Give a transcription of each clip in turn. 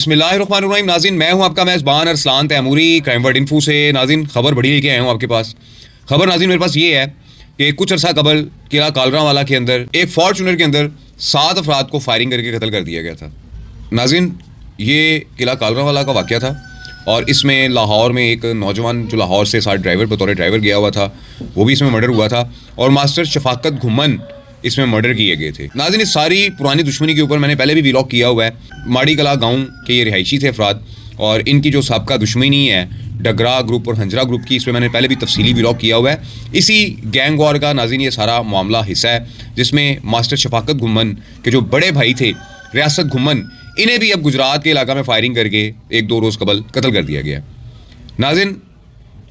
बिस्मिल्लाहिर्रहमानिर्रहीम। नाज़रीन, मैं हूं आपका मेज़बान Arsalan Taimuri, crime word info से। नाज़रीन, खबर बड़ी लेके आया हूं आपके पास। खबर नाज़रीन मेरे पास ये है कि कुछ अर्सा कबल किला कालरावाला के अंदर एक फॉर्चूनर के अंदर 7 अफराद को फायरिंग करके कत्ल कर दिया गया था। नाज़रीन, ये किला कालरावाला का वाक़या था और इसमें लाहौर में एक नौजवान जो लाहौर से साथ बतौर ड्राइवर गया हुआ था, वो भी इसमें मर्डर हुआ था और मास्टर शफाकत घुमन इसमें मर्डर किए गए थे। नाज़रीन, इस सारी पुरानी दुश्मनी के ऊपर मैंने पहले भी व्लॉग किया हुआ है। माड़ी कला गांव के ये रिहायशी थे अफराद और इनकी जो साबका दुश्मनी है डगरा ग्रुप और हंजरा ग्रुप की, इसमें मैंने पहले भी तफसीली व्लॉग किया हुआ है। इसी गैंग वॉर का नाज़रीन ये सारा मामला हिस्सा है, जिसमें मास्टर शफाकत घुमन के जो बड़े भाई थे रियासत घुमन, इन्हें भी अब गुजरात के इलाका में फायरिंग करके 1-2 रोज़ कबल कत्ल कर दिया गया। नाज़रीन,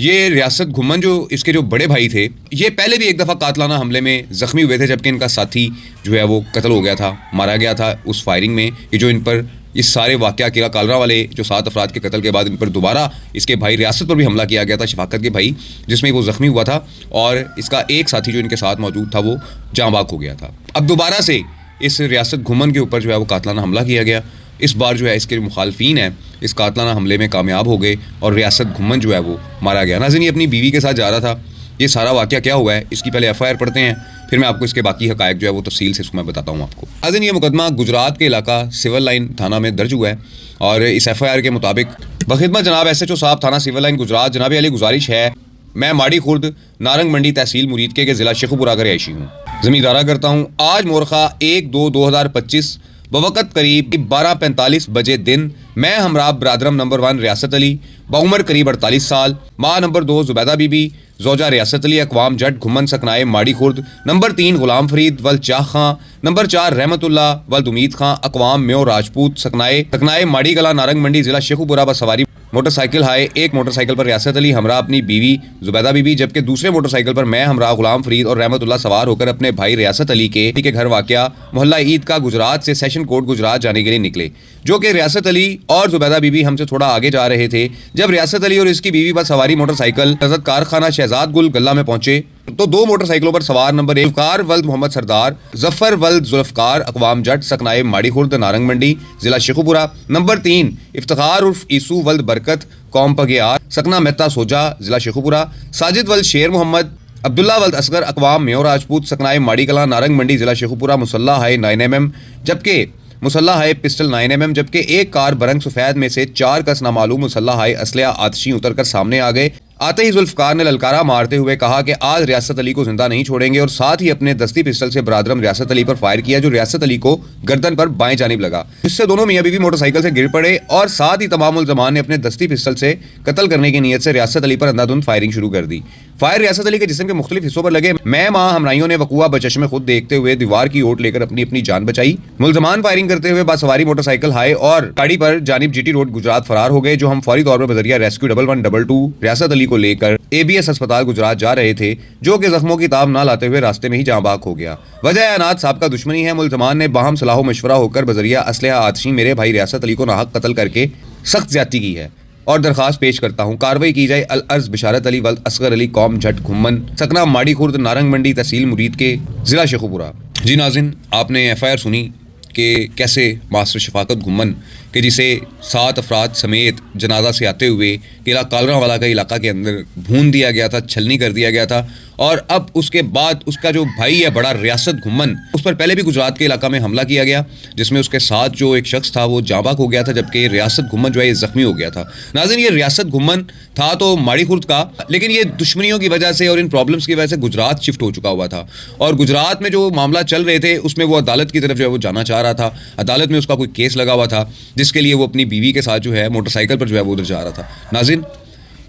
ये रियासत घुमन जो इसके जो बड़े भाई थे, ये पहले भी एक दफ़ा कातलाना हमले में ज़ख्मी हुए थे, जबकि इनका साथी जो है वो कत्ल हो गया था, मारा गया था उस फायरिंग में। कि जो इन पर इस सारे वाक़या किला कालरा वाले जो 7 अफराद के कत्ल के बाद इन पर दोबारा इसके भाई रियासत पर भी हमला किया गया था, शफाकत के भाई, जिसमें वो ज़ख्मी हुआ था और इसका एक साथी जो इनके साथ मौजूद था वो जाँ बाग हो गया था। अब दोबारा से इस रियासत घुमन के ऊपर जो है वो कातलाना हमला किया गया। इस बार जो है इसके मुखालफीन हैं इस कातलाना हमले में कामयाब हो गए और रियासत घुमन जो है वो मारा गया। नाज़रीन, ये अपनी बीवी के साथ जा रहा था। ये सारा वाक़या क्या हुआ है, इसकी पहले FIR पढ़ते हैं, फिर मैं आपको इसके बाकी हक़ाइक़ जो है वो तफसील से इसको मैं बताता हूँ आपको। नाज़रीन, ये मुकदमा गुजरात के इलाका सिविल लाइन थाना में दर्ज हुआ है और इस FIR के मुताबिक बखिदमत जनाब SHO साहब थाना सिविल लाइन गुजरात, जनाब अली गुजारिश है, मैं माड़ी खुर्द नारंग मंडी तहसील मुरीदके के ज़िला शेखुपुरा का रिहायशी हूँ, ज़मींदारा करता हूँ। आज मोरखा 1/2/2025 बवक़्त करीब 12:45 बजे दिन मैं हमरा बरादरम नंबर 1 रियासत अली बाउमर करीब 48 साल, माँ नंबर 2 जुबैदा बीबी जोजा रियासत अली अकवाम जट घुमन सकनाए माड़ी खुर्द, नंबर 3 गुलाम फरीद वल चाह खां, नंबर 4 रहमतुल्ला वल उमीद खां अकवाम म्यो राजपूत सकनाए माड़ी कला नारंग मंडी ज़िला शेखुपुरा बसवारी मोटरसाइकिल हाय। एक मोटरसाइकिल पर रियासत अली हमरा अपनी बीवी जुबैदा बीबी, जबकि दूसरे मोटरसाइकिल पर मैं हमरा गुलाम फरीद और रहमतुल्ला सवार होकर अपने भाई रियासत अली के घर वाक़या मोहल्ला ईद का गुजरात से सेशन कोर्ट गुजरात जाने के लिए निकले, जो कि रियासत अली और जुबैदा बीबी हमसे थोड़ा आगे जा रहे थे। जब रियासत अली और इसकी बीवी पर सवारी मोटरसाइकिल हज़रत कारखाना शहजाद गुल गल्ला में पहुंचे तो 2 मोटरसाइकिलों पर सवार नंबर 1 ज़ुल्फ़कार वल्द मोहम्मद सरदार, जफ़र वल्द ज़ुल्फ़कार अकवाम जट सकनाए माड़ी खुर्द नारंग मंडी ज़िला शेखुपुरा, नंबर 3 इफ्तिखार उर्फ ईसू वल्द बरकत कौम पगियार सकना मेहता सोजा ज़िला शेखुपुरा, साजिद वल्द शेर मोहम्मद अब्दुल्ला वल्द असगर अकवाम म्यो राजपूत सकनाए माड़ी कला नारंग मंडी ज़िला शेखुपुरा, मुसल्ला हाय 9mm जबकि मुसल्ला हाय पिस्टल 9mm, जबकि एक कार बरंग सफ़ेद में से 4 कस नामालूम मुसल्ला हाय असलहा आतिशी उतरकर सामने आ गए। आते ही ज़ुल्फ़कार ने ललकारा मारते हुए कहा कि आज रियासत अली को जिंदा नहीं छोड़ेंगे और साथ ही अपने दस्ती पिस्टल से बरादरम रियासत अली पर फायर किया, जो रियासत अली को गर्दन पर बाएं जानिब लगा, जिससे दोनों मियाँ बीवी मोटरसाइकिल से गिर पड़े और साथ ही तमाम मुल्ज़मान ने अपने दस्ती पिस्टल से कत्ल करने की नीयत से रियासत अली पर अंधाधुंध फायरिंग शुरू कर दी। फायर रियासत अली के जिस्म के मुख्तलिफ हिस्सों पर लगे। मैं माँ हमराइयों ने वक़ुआ बचश्मे खुद देखते हुए दीवार की ओट लेकर अपनी अपनी जान बचाई। मुल्ज़मान फायरिंग करते हुए बासवारी मोटरसाइकिल हाय और गाड़ी पर जानिब GT रोड गुजरात फरार हो गए, जो हम फौरी तौर पर बजरिया रेस्क्यू 1122 रियासत अली को लेकर ABS अस्पताल गुजरात जा रहे थे, जो कि जख्मों की ताब ना लाते हुए रास्ते में ही जाँ बाग हो गया। वजह अनाथ साहब का दुश्मनी है। मुल्ज़मान ने बाहम सलाह मशवरा होकर बजरिया असलहा आतिशी मेरे भाई रियासत अली को नाहक कत्ल करके सख्त ज्यादती की है और दरखास्त पेश करता हूँ कार्रवाई की जाए। अल अर्ज बिशारत अली वल्द असगर अली कौम झट घुमन सकना माड़ी खुर्द नारंग मंडी तहसील मुरीद के ज़िला शेखुपुरा। जी नाज़रीन, आपने FIR सुनी कि कैसे मास्टर शफाकत घुमन के जिसे 7 अफराद समेत जनाजा से आते हुए किला कालरावाला का इलाका के अंदर भून दिया गया था, छलनी कर दिया गया था और अब उसके बाद उसका जो भाई है बड़ा रियासत घुमन, उस पर पहले भी गुजरात के इलाका में हमला किया गया, जिसमें उसके साथ जो एक शख्स था वो जाँ बाग हो गया था, जबकि रियासत घुमन जो है ये ज़ख्मी हो गया था। नाज़रीन, ये रियासत घुमन था तो माड़ी खुर्द का, लेकिन ये दुश्मनियों की वजह से और इन प्रॉब्लम्स की वजह से गुजरात शिफ्ट हो चुका हुआ था और गुजरात में जो मामला चल रहे थे उसमें वो अदालत की तरफ जो है वो जाना चाह रहा था। अदालत में उसका कोई केस लगा हुआ था जिसके लिए वो अपनी बीवी के साथ जो है मोटरसाइकिल पर जो है वो उधर जा रहा था। नाज़रीन,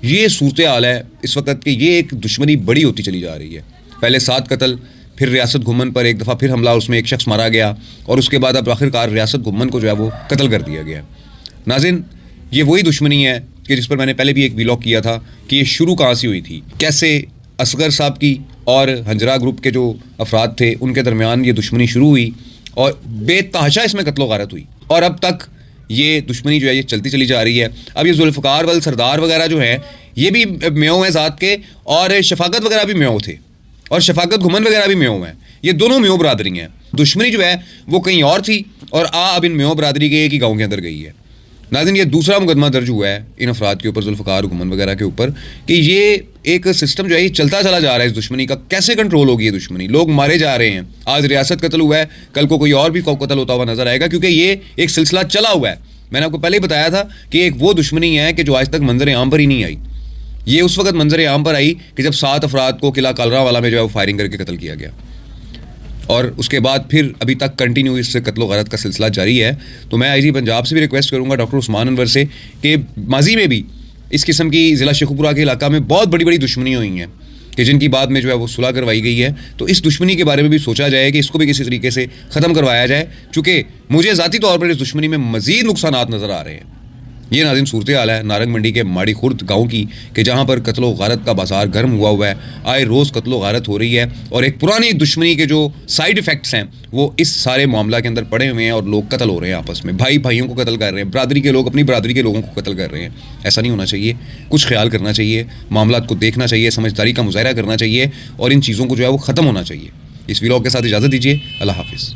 ये सूरत हाल है इस वक्त कि ये एक दुश्मनी बड़ी होती चली जा रही है। पहले 7 कत्ल, फिर रियासत घुमन पर एक दफ़ा फिर हमला, उसमें एक शख्स मारा गया और उसके बाद अब आखिरकार रियासत घुमन को जो है वो कत्ल कर दिया गया। नाज़रीन, ये वही दुश्मनी है कि जिस पर मैंने पहले भी एक व्लॉग किया था कि ये शुरू कहाँ से हुई थी, कैसे असगर साहब की और हंजरा ग्रुप के जो अफराद थे उनके दरमियान ये दुश्मनी शुरू हुई और बेतहाशा इसमें कत्लो गारत हुई और अब तक ये दुश्मनी जो है ये चलती चली जा रही है। अब ये ज़ुल्फ़कार वल सरदार वगैरह जो हैं ये भी म्यो हैं ज़ात के और शफाकत वगैरह भी म्यो थे और शफाकत घुमन वगैरह भी म्यो हैं। ये दोनों म्यो बरादरी हैं। दुश्मनी जो है वो कहीं और थी और अब इन म्यो बरादरी के एक ही गाँव के अंदर गई है। नाज़रीन ये दूसरा मुकदमा दर्ज हुआ है इन अफराद के ऊपर, जुल्फ़िकार हुक्मन वगैरह के ऊपर, कि ये एक सिस्टम जो है ये चलता चला जा रहा है इस दुश्मनी का। कैसे कंट्रोल होगी ये दुश्मनी? लोग मारे जा रहे हैं, आज रियासत कत्ल हुआ है, कल को कोई और भी कत्ल होता हुआ नजर आएगा, क्योंकि ये एक सिलसिला चला हुआ है। मैंने आपको पहले ही बताया था कि एक वो दुश्मनी है कि जो आज तक मंजर आम पर ही नहीं आई। ये उस वक्त मंजर आम पर आई कि जब 7 अफराद को किला कालरावाला में जो है वो फायरिंग करके कत्ल किया गया, और उसके बाद फिर अभी तक कंटिन्यू इस कत्ल गरत का सिलसिला जारी है। तो मैं आईजी पंजाब से भी रिक्वेस्ट करूंगा डॉक्टर उस्मान अनवर से कि माजी में भी इस किस्म की ज़िला शेखुपुरा के इलाका में बहुत बड़ी बड़ी दुश्मनी हुई हैं कि जिनकी बाद में जो है वो सुलह करवाई गई है। तो इस दुश्मनी के बारे में भी सोचा जाए कि इसको भी किसी तरीके से ख़त्म करवाया जाए, चूँकि मुझे ज़ाती तौर पर इस दुश्मनी में मज़ीद नुकसानात नज़र आ रहे हैं। ये नाज़रीन सूरत हाल है नारंग मंडी के माड़ी खुर्द गाँव की, कि जहाँ पर कत्ल व गारत का बाजार गर्म हुआ है। आए रोज़ कत्ल व गारत हो रही है, और एक पुरानी दुश्मनी के जो साइड इफ़ेक्ट्स हैं वो इस सारे मामला के अंदर पड़े हुए हैं, और लोग कत्ल हो रहे हैं आपस में, भाई भाइयों को कत्ल कर रहे हैं, बरादरी के लोग अपनी बरादरी के लोगों को कत्ल कर रहे हैं। ऐसा नहीं होना चाहिए, कुछ ख्याल करना चाहिए, मामला को देखना चाहिए, समझदारी का मुजाहरा करना चाहिए, और इन चीज़ों को जो है वो ख़त्म होना चाहिए। इस व्लॉग के साथ इजाज़त दीजिए, अल्लाह हाफ़िज़।